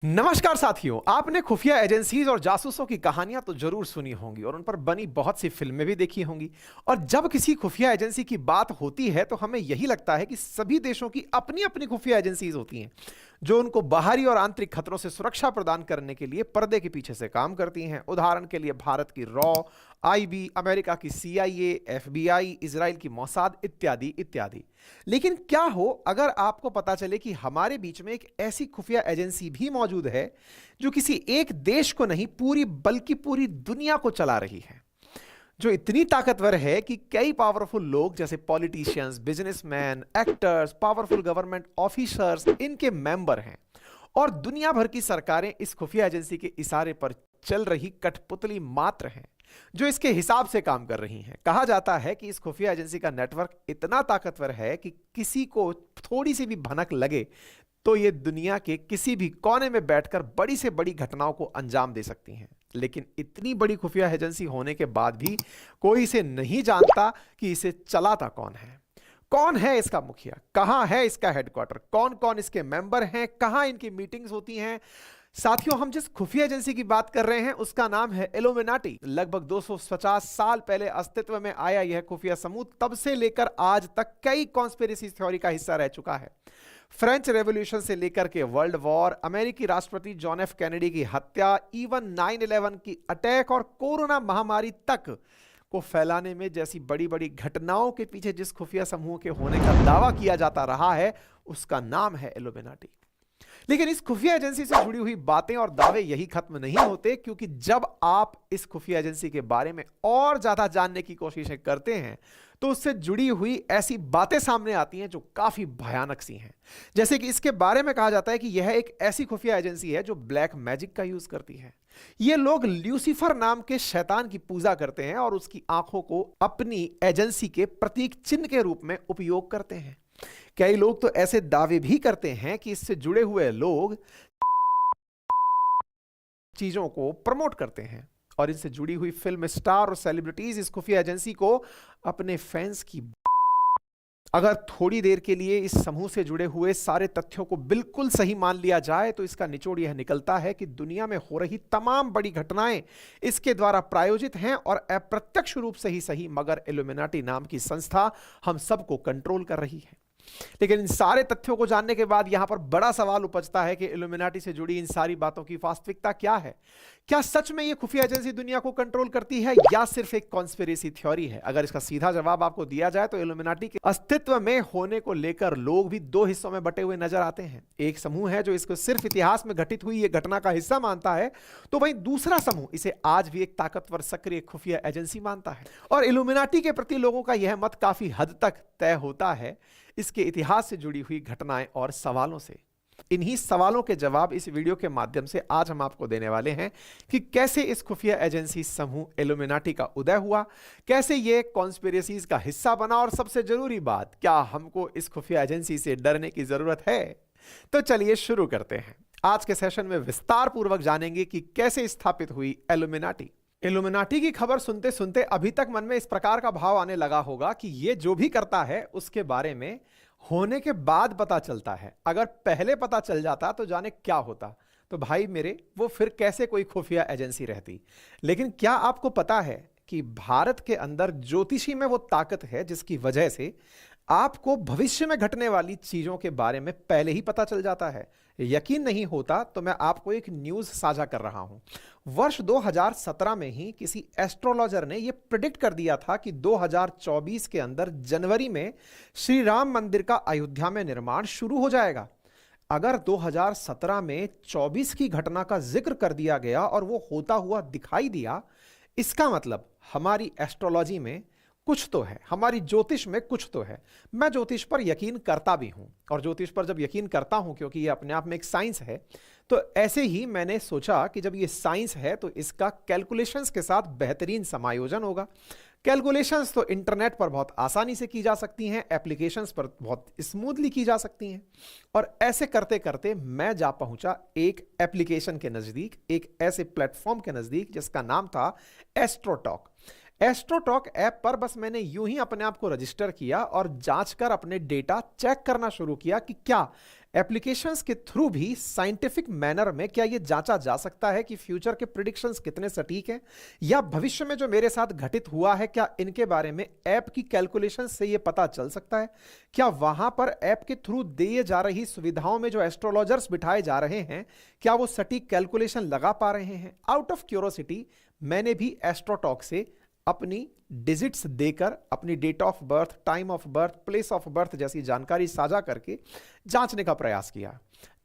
नमस्कार साथियों, आपने खुफिया एजेंसीज और जासूसों की कहानियां तो जरूर सुनी होंगी और उन पर बनी बहुत सी फिल्में भी देखी होंगी। और जब किसी खुफिया एजेंसी की बात होती है तो हमें यही लगता है कि सभी देशों की अपनी अपनी खुफिया एजेंसीज होती हैं जो उनको बाहरी और आंतरिक खतरों से सुरक्षा प्रदान करने के लिए पर्दे के पीछे से काम करती हैं। उदाहरण के लिए भारत की रॉ, आईबी, अमेरिका की सीआईए, एफबीआई, इजराइल की मोसाद इत्यादि इत्यादि। लेकिन क्या हो अगर आपको पता चले कि हमारे बीच में एक ऐसी खुफिया एजेंसी भी मौजूद है जो किसी एक देश को नहीं पूरी बल्कि पूरी दुनिया को चला रही है, जो इतनी ताकतवर है कि कई पावरफुल लोग जैसे politicians, businessman, actors, powerful government officers इनके मेंबर हैं। और दुनिया भर की सरकारें इस खुफिया एजेंसी के इशारे पर चल रही कठपुतली मात्र हैं जो इसके हिसाब से काम कर रही हैं। कहा जाता है कि इस खुफिया एजेंसी का नेटवर्क इतना ताकतवर है कि किसी को थोड़ी सी भी भनक लगे तो ये दुनिया के किसी भी कोने में बैठकर बड़ी से बड़ी घटनाओं को अंजाम दे सकती हैं। लेकिन इतनी बड़ी खुफिया एजेंसी होने के बाद भी कोई इसे नहीं जानता कि इसे चलाता कौन है। कौन है इसका मुखिया, कहां है इसका हेडक्वार्टर, कौन कौन इसके मेंबर हैं, कहां इनकी मीटिंग्स होती हैं। साथियों, हम जिस खुफिया एजेंसी की बात कर रहे हैं उसका नाम है इल्यूमिनाटी। लगभग 250 साल पहले अस्तित्व में आया यह खुफिया समूह तब से लेकर आज तक कई कॉन्स्पिरेसी थ्योरी का हिस्सा रह चुका है। फ्रेंच रेवोल्यूशन से लेकर के वर्ल्ड वॉर, अमेरिकी राष्ट्रपति जॉन एफ कैनेडी की हत्या, इवन 9/11 की अटैक और कोरोना महामारी तक को फैलाने में जैसी बड़ी बड़ी घटनाओं के पीछे जिस खुफिया समूह के होने का दावा किया जाता रहा है उसका नाम है इल्यूमिनाटी। लेकिन इस खुफिया एजेंसी से जुड़ी हुई बातें और दावे यही खत्म नहीं होते, क्योंकि जब आप इस खुफिया एजेंसी के बारे में और ज्यादा जानने की कोशिशें करते हैं तो उससे जुड़ी हुई ऐसी बातें सामने आती हैं जो काफी भयानक सी हैं। जैसे कि इसके बारे में कहा जाता है कि यह एक ऐसी खुफिया एजेंसी है जो ब्लैक मैजिक का यूज करती है। ये लोग ल्यूसीफर नाम के शैतान की पूजा करते हैं और उसकी आंखों को अपनी एजेंसी के प्रतीक चिन्ह के रूप में उपयोग करते हैं। कई लोग तो ऐसे दावे भी करते हैं कि इससे जुड़े हुए लोग चीजों को प्रमोट करते हैं और इनसे जुड़ी हुई फिल्म स्टार और सेलिब्रिटीज इस खुफिया एजेंसी को अपने फैंस की। अगर थोड़ी देर के लिए इस समूह से जुड़े हुए सारे तथ्यों को बिल्कुल सही मान लिया जाए तो इसका निचोड़ यह निकलता है कि दुनिया में हो रही तमाम बड़ी घटनाएं इसके द्वारा प्रायोजित हैं और अप्रत्यक्ष रूप से ही सही, मगर इल्यूमिनाटी नाम की संस्था हम सबको कंट्रोल कर रही है। लेकिन इन सारे तथ्यों को जानने के बाद यहां पर बड़ा सवाल उपजता है कि इल्यूमिनाटी से जुड़ी इन सारी बातों की वास्तविकता क्या है। क्या सच में यह खुफिया एजेंसी दुनिया को कंट्रोल करती है या सिर्फ एक कॉन्स्पिरेसी थ्योरी है? अगर इसका सीधा जवाब आपको दिया जाए तो इल्यूमिनाटी के अस्तित्व में होने को लेकर लोग भी दो हिस्सों में बटे हुए नजर आते हैं। एक समूह है जो इसको सिर्फ इतिहास में घटित हुई यह घटना का हिस्सा मानता है, तो वहीं दूसरा समूह इसे आज भी एक ताकतवर सक्रिय खुफिया एजेंसी मानता है। और इल्यूमिनाटी के प्रति लोगों का यह मत काफी हद तक तय होता है इसके इतिहास से जुड़ी हुई घटनाएं और सवालों से। इन्हीं सवालों के जवाब इस वीडियो के माध्यम से आज हम आपको देने वाले हैं कि कैसे इस खुफिया एजेंसी समूह इल्यूमिनाटी का उदय हुआ, कैसे ये कॉन्स्पिरेसीज का हिस्सा बना, और सबसे जरूरी बात, क्या हमको इस खुफिया एजेंसी से डरने की जरूरत है। तो चलिए शुरू करते हैं। आज के सेशन में विस्तार पूर्वक जानेंगे कि कैसे स्थापित हुई इल्यूमिनाटी। इल्यूमिनाटी की खबर सुनते सुनते अभी तक मन में इस प्रकार का भाव आने लगा होगा कि यह जो भी करता है उसके बारे में होने के बाद पता चलता है। अगर पहले पता चल जाता तो जाने क्या होता। तो भाई मेरे, वो फिर कैसे कोई खुफिया एजेंसी रहती। लेकिन क्या आपको पता है कि भारत के अंदर ज्योतिषी में वो ताकत है जिसकी वजह से आपको भविष्य में घटने वाली चीजों के बारे में पहले ही पता चल जाता है। यकीन नहीं होता तो मैं आपको एक न्यूज साझा कर रहा हूं। वर्ष 2017 में ही किसी एस्ट्रोलॉजर ने यह प्रिडिक्ट कर दिया था कि 2024 के अंदर जनवरी में श्री राम मंदिर का अयोध्या में निर्माण शुरू हो जाएगा। अगर 2017 में 24 की घटना का जिक्र कर दिया गया और वो होता हुआ दिखाई दिया, इसका मतलब हमारी एस्ट्रोलॉजी में कुछ तो है, हमारी ज्योतिष में कुछ तो है। मैं ज्योतिष पर यकीन करता भी हूं, और ज्योतिष पर जब यकीन करता हूं क्योंकि ये अपने आप में एक साइंस है, तो ऐसे ही मैंने सोचा कि जब ये साइंस है तो इसका कैलकुलेशंस के साथ बेहतरीन समायोजन होगा। कैलकुलेशंस तो इंटरनेट पर बहुत आसानी से की जा सकती हैं, एप्लीकेशंस पर बहुत स्मूथली की जा सकती हैं। और ऐसे करते करते मैं जा पहुंचा एक एप्लीकेशन के नजदीक, एक ऐसे प्लेटफॉर्म के नजदीक जिसका नाम था एस्ट्रोटॉक। एस्ट्रोटॉक ऐप पर बस मैंने यूं ही अपने आप को रजिस्टर किया और जांच कर अपने डेटा चेक करना शुरू किया कि क्या एप्लीकेशंस के थ्रू भी साइंटिफिक मैनर में क्या यह जांचा जा सकता है कि फ्यूचर के प्रिडिक्शंस कितने सटीक हैं, या भविष्य में जो मेरे साथ घटित हुआ है क्या इनके बारे में ऐप की कैलकुलेशन से यह पता चल सकता है? क्या वहां पर ऐप के थ्रू दिए जा रही सुविधाओं में जो एस्ट्रोलॉजर्स बिठाए जा रहे हैं क्या वो सटीक कैलकुलेशन लगा पा रहे हैं? आउट ऑफ क्यूरोसिटी मैंने भी एस्ट्रोटॉक से अपनी डिजिट्स देकर अपनी date of birth, time of birth, place of birth जैसी जानकारी साझा करके जांचने का प्रयास किया।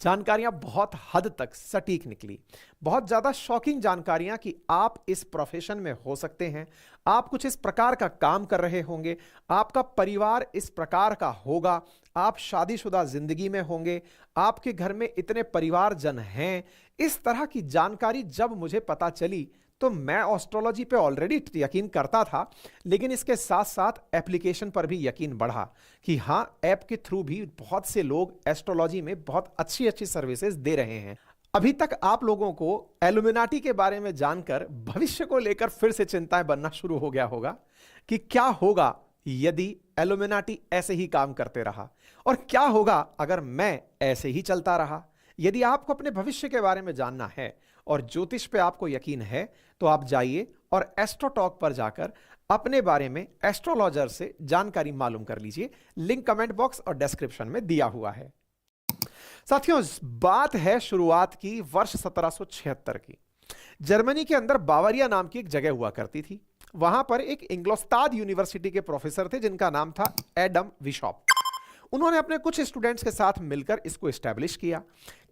जानकारियां बहुत हद तक सटीक निकली। बहुत ज्यादा शॉकिंग जानकारियां कि आप इस प्रोफेशन में हो सकते हैं, आप कुछ इस प्रकार का काम कर रहे होंगे, आपका परिवार इस प्रकार का होगा, आप शादीशुदा जिंदगी में होंगे, आपके घर में इतने परिवारजन हैं। इस तरह की जानकारी जब मुझे पता चली तो मैं एस्ट्रोलॉजी पे ऑलरेडी यकीन करता था, लेकिन इसके साथ साथ एप्लीकेशन पर भी यकीन बढ़ा कि हां, ऐप के थ्रू भी बहुत से लोग एस्ट्रोलॉजी में बहुत अच्छी अच्छी सर्विसेज दे रहे हैं। अभी तक आप लोगों को इल्यूमिनाटी के बारे में जानकर भविष्य को लेकर फिर से चिंताएं बनना शुरू हो गया होगा कि क्या होगा यदि इल्यूमिनाटी ऐसे ही काम करते रहा, और क्या होगा अगर मैं ऐसे ही चलता रहा। यदि आपको अपने भविष्य के बारे में जानना है और ज्योतिष पे आपको यकीन है तो आप जाइए और एस्ट्रोटॉक पर जाकर अपने बारे में एस्ट्रोलॉजर से जानकारी मालूम कर लीजिए। लिंक कमेंट बॉक्स और डिस्क्रिप्शन में दिया हुआ है। साथियों, बात है शुरुआत की वर्ष 1776 की। जर्मनी के अंदर बावरिया नाम की एक जगह हुआ करती थी। वहां पर एक इंग्लोस्ताद यूनिवर्सिटी के प्रोफेसर थे जिनका नाम था एडम विशॉप। उन्होंने अपने कुछ स्टूडेंट्स के साथ मिलकर इसको एस्टैब्लिश किया।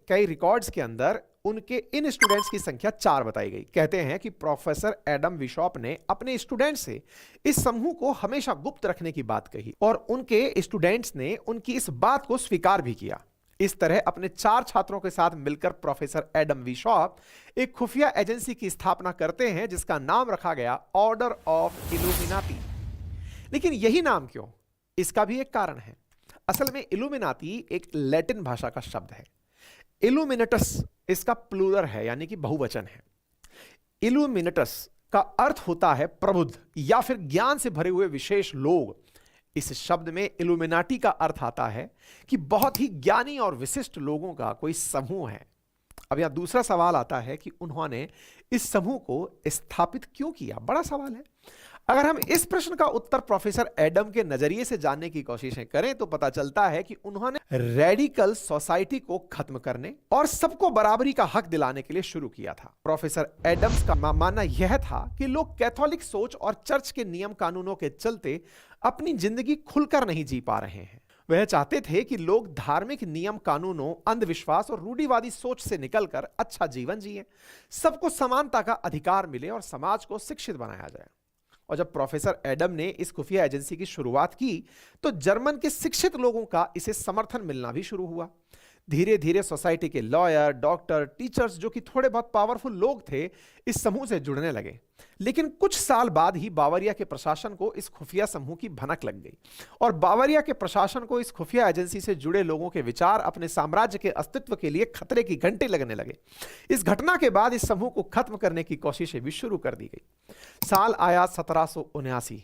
कई रिकॉर्ड्स के अंदर उनके इन स्टूडेंट्स की संख्या 4 बताई गई। कहते हैं कि प्रोफेसर एडम विशॉप ने अपने स्टूडेंट्स से इस समूह को हमेशा गुप्त रखने की बात कही और उनके स्टूडेंट्स ने उनकी इस बात को स्वीकार भी किया। इस तरह अपने 4 छात्रों के साथ मिलकर प्रोफेसर एडम विशॉप एक खुफिया एजेंसी की स्थापना करते हैं जिसका नाम रखा गया ऑर्डर ऑफ इल्यूमिनाटी। लेकिन यही नाम क्यों? इसका भी एक कारण है। असल में इल्यूमिनाटी एक लैटिन भाषा का शब्द है। इल्यूमिनेटस इसका प्लूरल है, यानी कि बहुवचन है। इल्यूमिनेटस का अर्थ होता है प्रबुद्ध या फिर ज्ञान से भरे हुए विशेष लोग। इस शब्द में इल्यूमिनाटी का अर्थ आता है कि बहुत ही ज्ञानी और विशिष्ट लोगों का कोई समूह है। अब यहां दूसरा सवाल आता है कि उन्होंने इस समूह को स्थापित क्यों किया? बड़ा सवाल है। अगर हम इस प्रश्न का उत्तर प्रोफेसर एडम के नजरिए से जानने की कोशिशें करें तो पता चलता है कि उन्होंने रेडिकल सोसाइटी को खत्म करने और सबको बराबरी का हक दिलाने के लिए शुरू किया था। प्रोफेसर एडम्स का मानना यह था कि लोग कैथोलिक सोच और चर्च के नियम कानूनों के चलते अपनी जिंदगी खुलकर नहीं जी पा रहे हैं। वह चाहते थे कि लोग धार्मिक नियम कानूनों, अंधविश्वास और रूढ़िवादी सोच से निकलकर अच्छा जीवन जिए, सबको समानता का अधिकार मिले और समाज को शिक्षित बनाया जाए। और जब प्रोफेसर एडम ने इस खुफिया एजेंसी की शुरुआत की तो जर्मन के शिक्षित लोगों का इसे समर्थन मिलना भी शुरू हुआ। धीरे धीरे सोसाइटी के लॉयर, डॉक्टर, टीचर्स जो कि थोड़े बहुत पावरफुल लोग थे इस समूह से जुड़ने लगे। लेकिन कुछ साल बाद ही बावरिया के प्रशासन को इस खुफिया समूह की भनक लग गई और बावरिया के प्रशासन को इस खुफिया एजेंसी से जुड़े लोगों के विचार अपने साम्राज्य के अस्तित्व के लिए खतरे की घंटे लगने लगे। इस घटना के बाद इस समूह को खत्म करने की कोशिशें भी शुरू कर दी गई। साल आया 1779,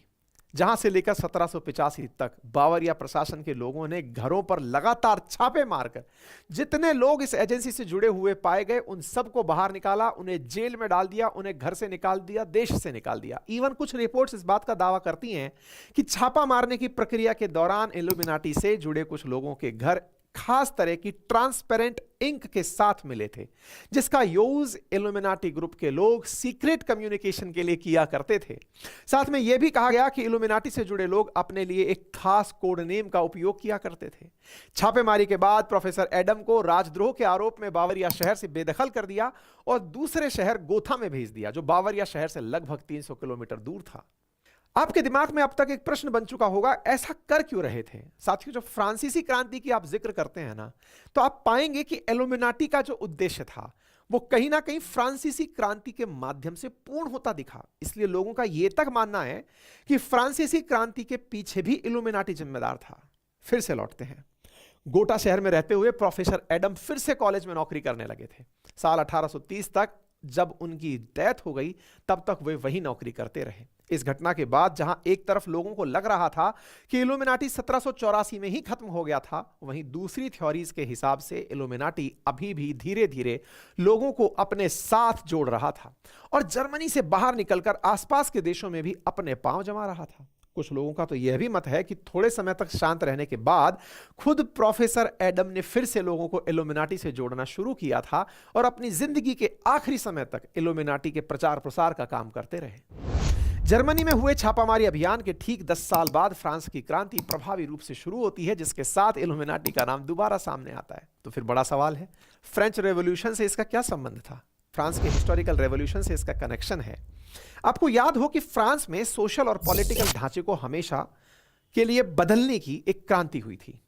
जहां से लेकर 1785 तक बावरिया प्रशासन के लोगों ने घरों पर लगातार छापे मारकर जितने लोग इस एजेंसी से जुड़े हुए पाए गए उन सबको बाहर निकाला, उन्हें जेल में डाल दिया, उन्हें घर से निकाल दिया, देश से निकाल दिया। इवन कुछ रिपोर्ट्स इस बात का दावा करती हैं कि छापा मारने की प्रक्रिया के दौरान इल्यूमिनाटी से जुड़े कुछ लोगों के घर खास तरह की ट्रांसपेरेंट इंक के साथ मिले थे, जिसका यूज इल्यूमिनाटी ग्रुप के लोग सीक्रेट कम्युनिकेशन के लिए किया करते थे। साथ में यह भी कहा गया कि इल्यूमिनाटी से जुड़े लोग अपने लिए एक खास कोड नेम का उपयोग किया करते थे। छापेमारी के बाद प्रोफेसर एडम को राजद्रोह के आरोप में बावरिया शहर से बेदखल कर दिया और दूसरे शहर गोथा में भेज दिया, जो बावरिया शहर से लगभग 300 किलोमीटर दूर था। आपके दिमाग में अब तक एक प्रश्न बन चुका होगा, ऐसा कर क्यों रहे थे? साथियों, जब फ्रांसीसी क्रांति की आप जिक्र करते हैं ना, तो आप पाएंगे कि इल्यूमिनाटी का जो उद्देश्य था वो कहीं ना कहीं फ्रांसीसी क्रांति के माध्यम से पूर्ण होता दिखा। इसलिए लोगों का यह तक मानना है कि फ्रांसीसी क्रांति के पीछे भी इल्यूमिनाटी जिम्मेदार था। फिर से लौटते हैं। गोटा शहर में रहते हुए प्रोफेसर एडम फिर से कॉलेज में नौकरी करने लगे थे। साल 1830 तक जब उनकी डेथ हो गई तब तक वे वही नौकरी करते रहे। इस घटना के बाद जहां एक तरफ लोगों को लग रहा था कि इल्यूमिनाटी 1784 में ही खत्म हो गया था, वहीं दूसरी थ्योरीज के हिसाब से इल्यूमिनाटी अभी भी धीरे धीरे लोगों को अपने साथ जोड़ रहा था और जर्मनी से बाहर निकलकर आसपास के देशों में भी अपने पांव जमा रहा था। कुछ लोगों का तो यह भी मत है कि थोड़े समय तक शांत रहने के बाद खुद प्रोफेसर एडम ने फिर से लोगों को इल्यूमिनाटी से जोड़ना शुरू किया था और अपनी जिंदगी के आखिरी समय तक इल्यूमिनाटी के प्रचार प्रसार का काम करते रहे। जर्मनी में हुए छापामारी अभियान के ठीक 10 साल बाद फ्रांस की क्रांति प्रभावी रूप से शुरू होती है, जिसके साथ इल्यूमिनाटी का नाम दोबारा सामने आता है। तो फिर बड़ा सवाल है, फ्रेंच रेवोल्यूशन से इसका क्या संबंध था? फ्रांस के हिस्टोरिकल रेवोल्यूशन से इसका कनेक्शन है। आपको याद हो कि फ्रांस में सोशल और पॉलिटिकल ढांचे को हमेशा के लिए बदलने की एक क्रांति हुई थी,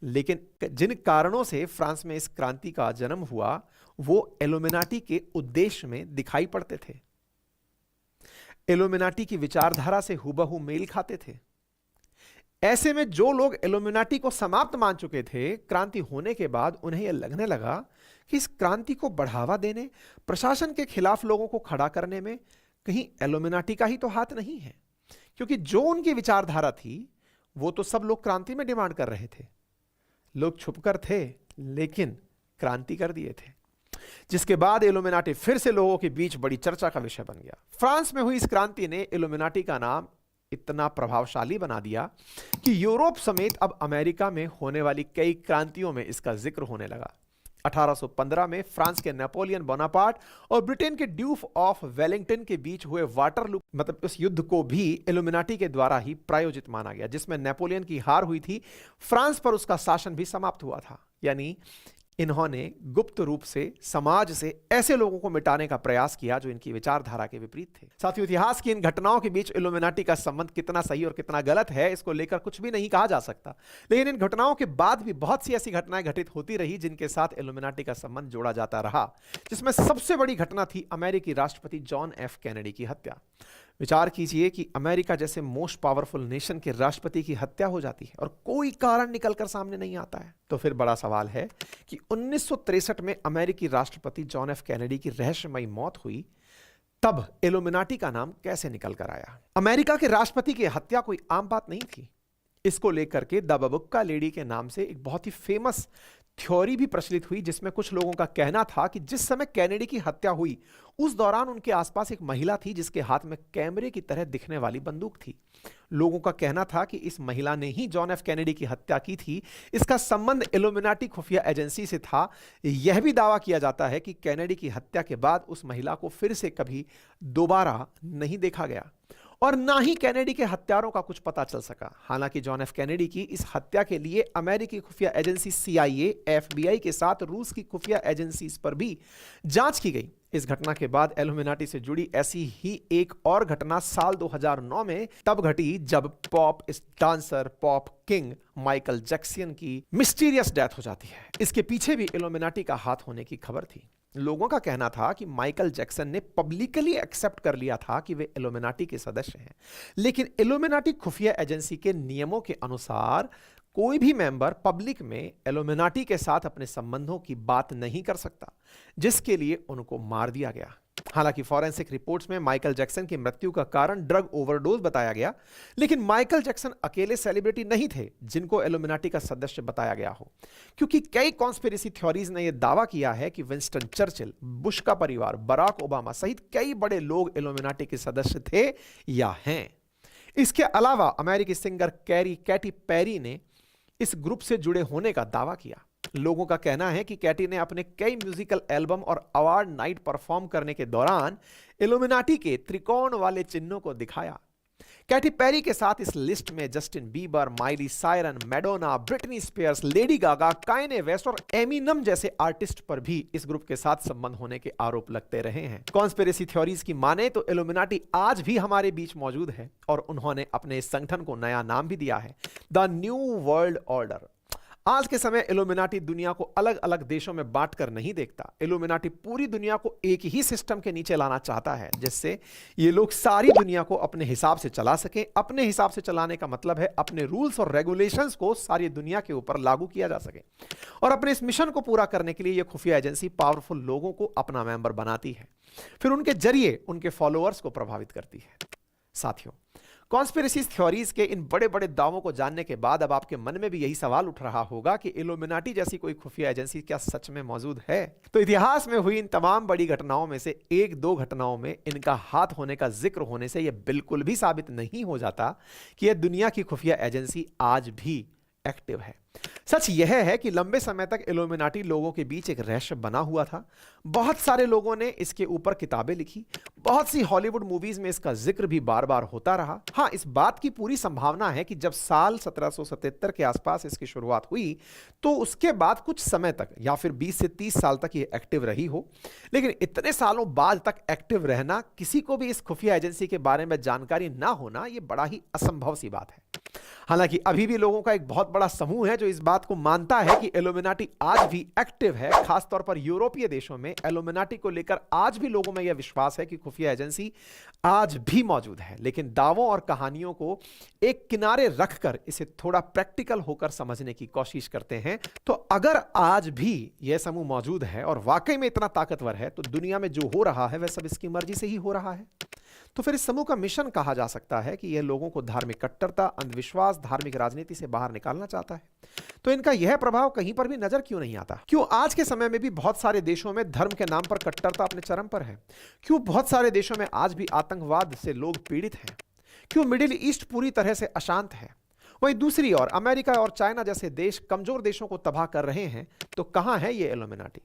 लेकिन जिन कारणों से फ्रांस में इस क्रांति का जन्म हुआ वो इल्यूमिनाटी के उद्देश्य में दिखाई पड़ते थे, इल्यूमिनाटी की विचारधारा से हुबहू मेल खाते थे। ऐसे में जो लोग इल्यूमिनाटी को समाप्त मान चुके थे, क्रांति होने के बाद उन्हें यह लगने लगा कि इस क्रांति को बढ़ावा देने, प्रशासन के खिलाफ लोगों को खड़ा करने में कहीं इल्यूमिनाटी का ही तो हाथ नहीं है, क्योंकि जो उनकी विचारधारा थी वो तो सब लोग क्रांति में डिमांड कर रहे थे। लोग छुपकर थे लेकिन क्रांति कर दिए थे, जिसके बाद इल्यूमिनाटी फिर से लोगों के बीच बड़ी चर्चा का विषय बन गया। फ्रांस में हुई इस क्रांति ने इल्यूमिनाटी का नाम इतना प्रभावशाली बना दिया कि यूरोप समेत अब अमेरिका में होने वाली कई क्रांतियों में इसका जिक्र होने लगा। 1815 में फ्रांस के नेपोलियन बोनापार्ट और ब्रिटेन के ड्यूक ऑफ वेलिंगटन के बीच हुए वाटरलू उस युद्ध को भी इल्यूमिनाटी के द्वारा ही प्रायोजित माना गया, जिसमें नेपोलियन की हार हुई थी। फ्रांस पर उसका शासन भी समाप्त हुआ था, यानी इन्होंने गुप्त रूप से समाज से ऐसे लोगों को मिटाने का प्रयास किया जो इनकी विचारधारा के विपरीत थे। साथियों, इतिहास की इन घटनाओं के बीच इल्यूमिनाटी का संबंध कितना सही और कितना गलत है, इसको लेकर कुछ भी नहीं कहा जा सकता, लेकिन इन घटनाओं के बाद भी बहुत सी ऐसी घटनाएं घटित होती रही जिनके साथ इल्यूमिनाटी का संबंध जोड़ा जाता रहा, जिसमें सबसे बड़ी घटना थी अमेरिकी राष्ट्रपति जॉन एफ कैनेडी की हत्या। विचार कीजिए कि अमेरिका जैसे मोस्ट पावरफुल नेशन के राष्ट्रपति की हत्या हो जाती है और कोई कारण निकलकर सामने नहीं आता है। तो फिर बड़ा सवाल है कि 1963 में अमेरिकी राष्ट्रपति जॉन एफ कैनेडी की रहस्यमयी मौत हुई, तब इल्यूमिनाटी का नाम कैसे निकल कर आया? अमेरिका के राष्ट्रपति की हत्या कोई आम बात नहीं थी। इसको लेकर के द बबुक्का लेडी के नाम से एक बहुत ही फेमस थ्योरी भी प्रचलित हुई, जिसमें कुछ लोगों का कहना था कि जिस समय कैनेडी की हत्या हुई उस दौरान उनके आसपास एक महिला थी जिसके हाथ में कैमरे की तरह दिखने वाली बंदूक थी। लोगों का कहना था कि इस महिला ने ही जॉन एफ कैनेडी की हत्या की थी। इसका संबंध इल्यूमिनाटी खुफिया एजेंसी से था। यह भी दावा किया जाता है कि कैनेडी की हत्या के बाद उस महिला को फिर से कभी दोबारा नहीं देखा गया और ना ही कैनेडी के हत्यारों का कुछ पता चल सका। हालांकि जॉन एफ कैनेडी की इस हत्या के लिए अमेरिकी खुफिया एजेंसी CIA, FBI के साथ रूस की खुफिया एजेंसीज पर भी जांच की गई। इस घटना के बाद इल्यूमिनाटी से जुड़ी ऐसी ही एक और घटना साल 2009 में तब घटी जब pop dancer pop king Michael Jackson की मिस्टीरियस डेथ हो जाती है। इसके पीछे भी इल्यूमिनाटी का हाथ होने की खबर थी। लोगों का कहना था कि माइकल जैक्सन ने पब्लिकली एक्सेप्ट कर लिया था कि वे इल्यूमिनाटी के सदस्य हैं, लेकिन इल्यूमिनाटी खुफिया एजेंसी के नियमों के अनुसार कोई भी मेंबर पब्लिक में इल्यूमिनाटी के साथ अपने संबंधों की बात नहीं कर सकता, जिसके लिए उनको मार दिया गया। हालांकि फॉरेंसिक रिपोर्ट्स में माइकल जैक्सन की मृत्यु का कारण ड्रग ओवरडोज बताया गया, लेकिन माइकल जैक्सन अकेले सेलिब्रिटी नहीं थे जिनको इल्यूमिनाटी का सदस्य बताया गया हो, क्योंकि कई कॉन्स्पिरेसी थ्योरीज ने यह दावा किया है कि विंस्टन चर्चिल, बुश का परिवार, बराक ओबामा सहित कई बड़े लोग इल्यूमिनाटी के सदस्य थे या हैं। इसके अलावा अमेरिकी सिंगर कैटी पेरी ने इस ग्रुप से जुड़े होने का दावा किया। लोगों का कहना है कि कैटी ने अपने कई म्यूजिकल एल्बम और अवार्ड नाइट परफॉर्म करने के दौरान इल्यूमिनाटी के त्रिकोण वाले चिन्हों को दिखाया। कैटी पेरी के साथ इस लिस्ट में Justin Bieber, Miley Cyrus, Madonna, Britney Spears, Lady Gaga, Kanye West और एमिनम जैसे आर्टिस्ट पर भी इस ग्रुप के साथ संबंध होने के आरोप लगते रहे हैं। कॉन्स्पिरेसी थ्योरीज की माने तो इल्यूमिनाटी आज भी हमारे बीच मौजूद है और उन्होंने अपने इस संगठन को नया नाम भी दिया है, द न्यू वर्ल्ड ऑर्डर। आज के समय इल्यूमिनाटी दुनिया को अलग अलग देशों में बांटकर नहीं देखता। इल्यूमिनाटी पूरी दुनिया को एक ही सिस्टम के नीचे लाना चाहता है, जिससे ये लोग सारी दुनिया को अपने हिसाब से चला सकें। अपने हिसाब से चलाने का मतलब है अपने रूल्स और रेगुलेशंस को सारी दुनिया के ऊपर लागू किया जा सके। और अपने इस मिशन को पूरा करने के लिए ये खुफिया एजेंसी पावरफुल लोगों को अपना मेंबर बनाती है, फिर उनके जरिए उनके फॉलोअर्स को प्रभावित करती है। साथियों, कॉन्स्पिरेसी थ्योरीज के इन बड़े बड़े दावों को जानने के बाद अब आपके मन में भी यही सवाल उठ रहा होगा कि इल्यूमिनाटी जैसी कोई खुफिया एजेंसी क्या सच में मौजूद है? तो इतिहास में हुई इन तमाम बड़ी घटनाओं में से एक दो घटनाओं में इनका हाथ होने का जिक्र होने से यह बिल्कुल भी साबित नहीं हो जाता कि यह दुनिया की खुफिया एजेंसी आज भी एक्टिव है। सच यह है कि लंबे समय तक इल्यूमिनाटी लोगों के बीच एक रहस्य बना हुआ था। बहुत सारे लोगों ने इसके ऊपर किताबें लिखी, बहुत सी हॉलीवुड मूवीज में इसका जिक्र भी बार बार होता रहा। हाँ, इस बात की पूरी संभावना है कि जब साल 1777 के आसपास इसकी शुरुआत हुई तो उसके बाद कुछ समय तक या फिर 20 से 30 साल तक ये एक्टिव रही हो। लेकिन इतने सालों बाद तक एक्टिव रहना, किसी को भी इस खुफिया एजेंसी के बारे में जानकारी ना होना, यह बड़ा ही असंभव सी बात है। हालांकि अभी भी लोगों का एक बहुत बड़ा समूह है जो इस बात को मानता है कि इल्यूमिनाटी आज भी एक्टिव है। खासतौर पर यूरोपीय देशों में इल्यूमिनाटी को लेकर आज भी लोगों में यह विश्वास है कि खुफिया एजेंसी आज भी मौजूद है। लेकिन दावों और कहानियों को एक किनारे रखकर इसे थोड़ा प्रैक्टिकल होकर समझने की कोशिश करते हैं। तो अगर आज भी यह समूह मौजूद है और वाकई में इतना ताकतवर है, तो दुनिया में जो हो रहा है वह सब इसकी मर्जी से ही हो रहा है। तो फिर इस समूह का मिशन कहा जा सकता है कि यह लोगों को धार्मिक कट्टरता, अंधविश्वास, धार्मिक राजनीति से बाहर निकालना चाहता है। तो इनका यह प्रभाव कहीं पर भी नजर क्यों नहीं आता? क्यों आज के समय में भी बहुत सारे देशों में धर्म के नाम पर कट्टरता अपने चरम पर है? क्यों बहुत सारे देशों में आज भी आतंकवाद से लोग पीड़ित हैं? क्यों मिडिल ईस्ट पूरी तरह से अशांत है? वहीं दूसरी ओर अमेरिका और चाइना जैसे देश कमजोर देशों को तबाह कर रहे हैं। तो कहां है ये इल्यूमिनाटी?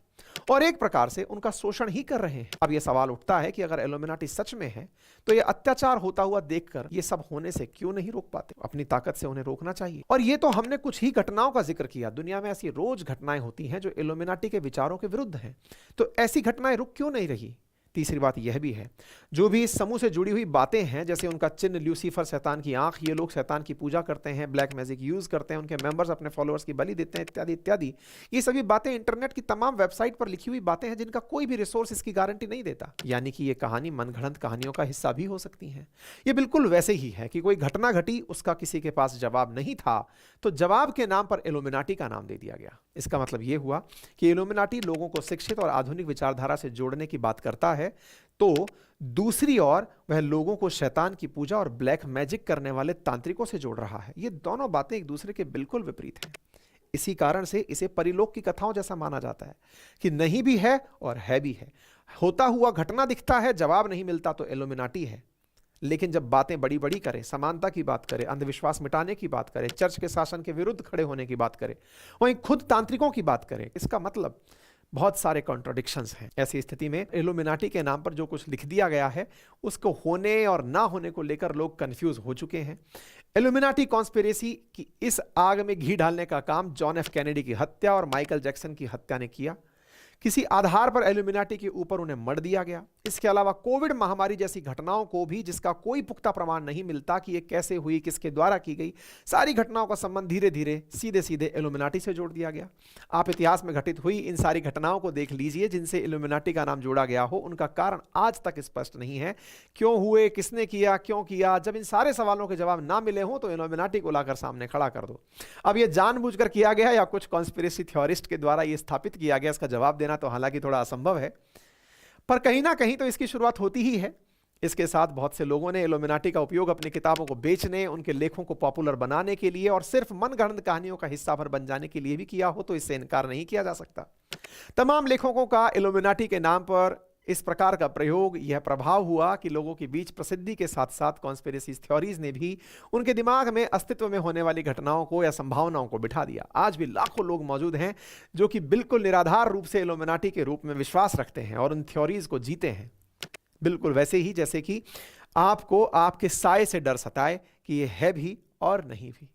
और एक प्रकार से उनका शोषण ही कर रहे हैं। अब यह सवाल उठता है कि अगर इल्यूमिनाटी सच में है तो यह अत्याचार होता हुआ देखकर ये सब होने से क्यों नहीं रोक पाते? अपनी ताकत से उन्हें रोकना चाहिए। और ये तो हमने कुछ ही घटनाओं का जिक्र किया। दुनिया में ऐसी रोज घटनाएं होती हैं जो इल्यूमिनाटी के विचारों के विरुद्ध हैं। तो ऐसी घटनाएं रुक क्यों नहीं रही? तीसरी बात यह भी है, जो भी इस समूह से जुड़ी हुई बातें हैं, जैसे उनका चिन्ह ल्यूसीफर, शैतान की आंख, ये लोग शैतान की पूजा करते हैं, ब्लैक मैजिक यूज करते हैं, उनके मेंबर्स अपने फॉलोअर्स की बलि देते हैं, इत्यादि इत्यादि। ये सभी बातें इंटरनेट की तमाम वेबसाइट पर लिखी हुई बातें हैं जिनका कोई भी रिसोर्स इसकी गारंटी नहीं देता। यानी कि ये कहानी मनगढ़ंत कहानियों का हिस्सा भी हो सकती है। ये बिल्कुल वैसे ही है कि कोई घटना घटी, उसका किसी के पास जवाब नहीं था, तो जवाब के नाम पर इल्यूमिनाटी का नाम दे दिया गया। इसका मतलब यह हुआ कि इल्यूमिनाटी लोगों को शिक्षित और आधुनिक विचारधारा से जोड़ने की बात करता है, तो दूसरी ओर वह लोगों को शैतान की पूजा और ब्लैक मैजिक करने वाले तांत्रिकों से जोड़ रहा है। ये दोनों बातें एक दूसरे के बिल्कुल विपरीत हैं। इसी कारण से इसे परिलोक की कथाओं जैसा माना जाता है कि नहीं भी है और है भी है। होता हुआ घटना दिखता है, जवाब नहीं मिलता तो इल्यूमिनाटी है। लेकिन जब बातें बड़ी बड़ी करें, समानता की बात करें, अंधविश्वास मिटाने की बात करें, चर्च के शासन के विरुद्ध खड़े होने की बात करें, वहीं खुद तांत्रिकों की बात करें, इसका मतलब बहुत सारे कॉन्ट्राडिक्शंस हैं। ऐसी स्थिति में इल्यूमिनाटी के नाम पर जो कुछ लिख दिया गया है, उसको होने और ना होने को लेकर लोग कंफ्यूज हो चुके हैं। इल्यूमिनाटी कॉन्स्पिरेसी की इस आग में घी डालने का काम जॉन एफ कैनेडी की हत्या और माइकल जैक्सन की हत्या ने किया। किसी आधार पर इल्यूमिनाटी के ऊपर उन्हें मर दिया गया। इसके अलावा कोविड महामारी जैसी घटनाओं को भी, जिसका कोई पुख्ता प्रमाण नहीं मिलता कि ये कैसे हुई, किसके द्वारा की गई, सारी घटनाओं का संबंध धीरे धीरे सीधे सीधे इल्यूमिनाटी से जोड़ दिया गया। आप इतिहास में घटित हुई इन सारी घटनाओं को देख लीजिए जिनसे इल्यूमिनाटी का नाम जोड़ा गया हो। उनका कारण आज तक स्पष्ट नहीं है। क्यों हुए, किसने किया, क्यों किया? जब इन सारे सवालों के जवाब ना मिले हों तो इल्यूमिनाटी को लाकर सामने खड़ा कर दो। अब यह जानबूझकर किया गया या कुछ कॉन्स्पिरेसी थ्योरिस्ट के द्वारा यह स्थापित किया गया, इसका जवाब देना तो हालांकि थोड़ा असंभव है, पर कहीं ना कहीं तो इसकी शुरुआत होती ही है। इसके साथ बहुत से लोगों ने इल्यूमिनाटी का उपयोग अपनी किताबों को बेचने, उनके लेखों को पॉपुलर बनाने के लिए और सिर्फ मनगढ़ंत कहानियों का हिस्सा भर बन जाने के लिए भी किया हो, तो इससे इनकार नहीं किया जा सकता। तमाम लेखकों का इल्यूमिनाटी के नाम पर इस प्रकार का प्रयोग, यह प्रभाव हुआ कि लोगों के बीच प्रसिद्धि के साथ साथ कॉन्स्पिरेसी थ्योरीज ने भी उनके दिमाग में अस्तित्व में होने वाली घटनाओं को या संभावनाओं को बिठा दिया। आज भी लाखों लोग मौजूद हैं जो कि बिल्कुल निराधार रूप से इल्यूमिनाटी के रूप में विश्वास रखते हैं और उन थ्योरीज को जीते हैं, बिल्कुल वैसे ही जैसे कि आपको आपके साए से डर सताए कि यह है भी और नहीं भी।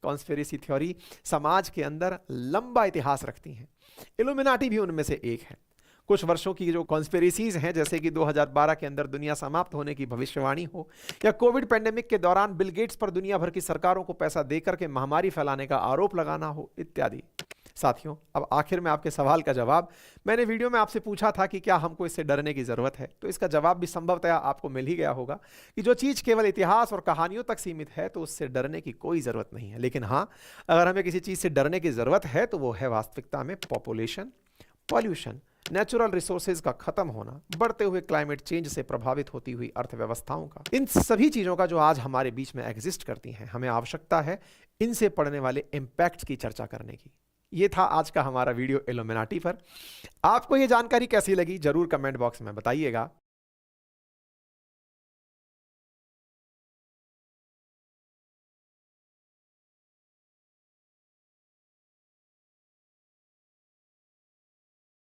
कॉन्स्पिरेसी थ्योरी समाज के अंदर लंबा इतिहास रखती हैं। इल्यूमिनाटी भी उनमें से एक है। कुछ वर्षों की जो कॉन्स्पिरेसीज हैं, जैसे कि 2012 के अंदर दुनिया समाप्त होने की भविष्यवाणी हो, या कोविड पेंडेमिक के दौरान बिल गेट्स पर दुनिया भर की सरकारों को पैसा देकर के महामारी फैलाने का आरोप लगाना हो, इत्यादि। साथियों, अब आखिर में आपके सवाल का जवाब, मैंने वीडियो में आपसे पूछा था कि क्या हमको इससे डरने की जरूरत है, तो इसका जवाब भी संभवतः आपको मिल ही गया होगा कि जो चीज केवल इतिहास और कहानियों तक सीमित है तो उससे डरने की कोई जरूरत नहीं है। लेकिन हाँ, अगर हमें किसी चीज से डरने की जरूरत है तो वो है वास्तविकता में पॉपुलेशन, पॉल्यूशन, नेचुरल रिसोर्सेज का खत्म होना, बढ़ते हुए क्लाइमेट चेंज से प्रभावित होती हुई अर्थव्यवस्थाओं का। इन सभी चीजों का जो आज हमारे बीच में एग्जिस्ट करती हैं, हमें आवश्यकता है इनसे पड़ने वाले इंपैक्ट की चर्चा करने की। ये था आज का हमारा वीडियो इल्यूमिनाटी पर। आपको ये जानकारी कैसी लगी जरूर कमेंट बॉक्स में बताइएगा।